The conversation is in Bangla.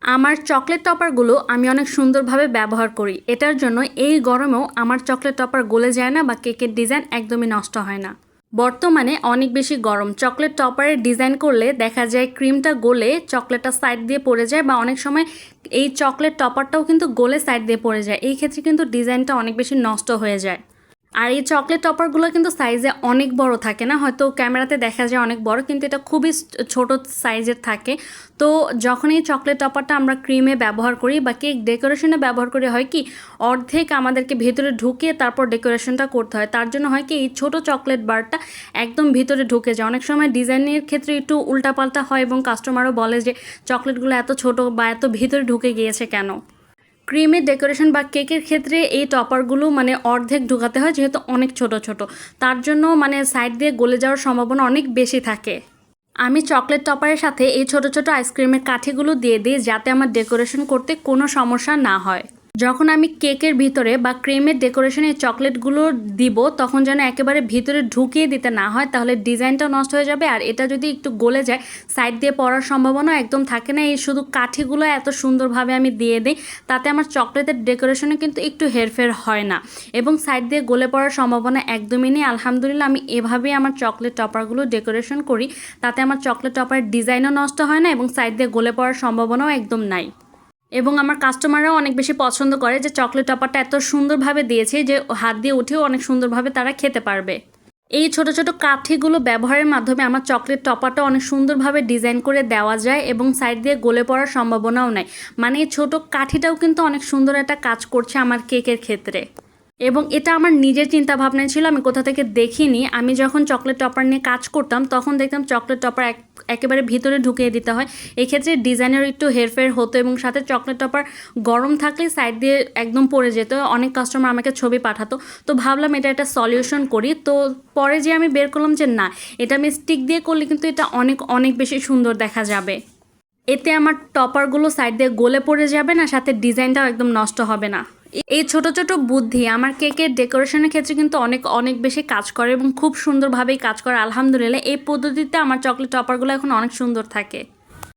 আমার চকলেট টপারগুলো আমি অনেক সুন্দরভাবে ব্যবহার করি। এটার জন্য এই গরমেও আমার চকলেট টপার গলে যায় না বা কেকের ডিজাইন একদমই নষ্ট হয় না। বর্তমানে অনেক বেশি গরম, চকলেট টপারের ডিজাইন করলে দেখা যায় ক্রিমটা গলে চকলেটটা সাইড দিয়ে পড়ে যায়, বা অনেক সময় এই চকলেট টপারটাও কিন্তু গলে সাইড দিয়ে পড়ে যায়। এই ক্ষেত্রে কিন্তু ডিজাইনটা অনেক বেশি নষ্ট হয়ে যায়। আর এই চকলেট টপারগুলো কিন্তু সাইজে অনেক বড় থাকে না, হয়তো ক্যামেরাতে দেখা যায় অনেক বড়, কিন্তু এটা খুবই ছোট সাইজের থাকে। তো যখন এই চকলেট টপারটা আমরা ক্রিমে ব্যবহার করি বা কেক ডেকোরেশনে ব্যবহার করি, হয় কি অর্ধেক আমাদেরকে ভেতরে ঢুকিয়ে তারপর ডেকোরেশনটা করতে হয়। তার জন্য হয় কি এই ছোট চকলেট বারটা একদম ভিতরে ঢুকে যায়। অনেক সময় ডিজাইনের ক্ষেত্রে একটু উল্টাপাল্টা হয় এবং কাস্টমারও বলে যে চকলেটগুলো এত ছোট বা এত ভিতরে ঢুকে গিয়েছে কেন। ক্রিমের ডেকোরেশন বা কেকের ক্ষেত্রে এই টপারগুলো অর্ধেক ঢুকাতে হয়, যেহেতু অনেক ছোট ছোট, তার জন্য সাইড দিয়ে গলে যাওয়ার সম্ভাবনা অনেক বেশি থাকে। আমি চকলেট টপারের সাথে এই ছোট ছোট আইসক্রিমের কাঠিগুলো দিয়ে দিই, যাতে আমার ডেকোরেশন করতে কোনো সমস্যা না হয়। যখন আমি কেকের ভিতরে বা ক্রিমের ডেকোরেশনে চকলেটগুলো দিব, তখন যেন একেবারে ভিতরে ঢুকিয়ে দিতে না হয়, তাহলে ডিজাইনটাও নষ্ট হয়ে যাবে। আর এটা যদি একটু গলে যায়, সাইড দিয়ে পড়ার সম্ভাবনা একদম থাকে না। এই শুধু কাঠিগুলো এত সুন্দরভাবে আমি দিয়ে দিই, তাতে আমার চকলেটের ডেকোরেশনে কিন্তু একটু হেরফের হয় না এবং সাইড দিয়ে গলে পড়ার সম্ভাবনা একদমই নেই। আলহামদুলিল্লাহ, আমি এভাবেই আমার চকলেট টপারগুলো ডেকোরেশন করি, তাতে আমার চকলেট টপারের ডিজাইনও নষ্ট হয় না এবং সাইড দিয়ে গলে পড়ার সম্ভাবনাও একদম নাই। এবং আমার কাস্টমাররাও অনেক বেশি পছন্দ করে যে চকলেট টপারটা এত সুন্দরভাবে দিয়েছে যে হাত দিয়ে উঠেও অনেক সুন্দরভাবে তারা খেতে পারবে। এই ছোট ছোট কাঠিগুলো ব্যবহারের মাধ্যমে আমার চকলেট টপারটা অনেক সুন্দরভাবে ডিজাইন করে দেওয়া যায় এবং সাইড দিয়ে গলে পড়ার সম্ভাবনাও নাই। এই ছোট কাঠিটাও কিন্তু অনেক সুন্দর একটা কাজ করছে আমার কেকের ক্ষেত্রে। এবং এটা আমার নিজের চিন্তা ভাবনায় ছিল, আমি কোথা থেকে দেখিনি। আমি যখন চকলেট টপার নিয়ে কাজ করতাম তখন দেখতাম চকলেট টপার একেবারে ভিতরে ঢুকিয়ে দিতে হয়। এক্ষেত্রে ডিজাইনের একটু হেরফের হতো এবং সাথে চকলেট টপার গরম থাকলে সাইড দিয়ে একদম পড়ে যেত। অনেক কাস্টমার আমাকে ছবি পাঠাতো, তো ভাবলাম এটা একটা সলিউশন করি। তো পরে যে আমি বের করলাম যে না, এটা আমি স্টিক দিয়ে করলে কিন্তু এটা অনেক অনেক বেশি সুন্দর দেখা যাবে। এতে আমার টপারগুলো সাইড দিয়ে গলে পড়ে যাবে না, সাথে ডিজাইনটাও একদম নষ্ট হবে না। এই ছোট ছোট বুদ্ধি আমার কেকের ডেকোরেশনের ক্ষেত্রে কিন্তু অনেক অনেক বেশি কাজ করে এবং খুব সুন্দরভাবেই কাজ করে। আলহামদুলিল্লাহ, এই পদ্ধতিতে আমার চকলেট টপারগুলো এখন অনেক সুন্দর থাকে।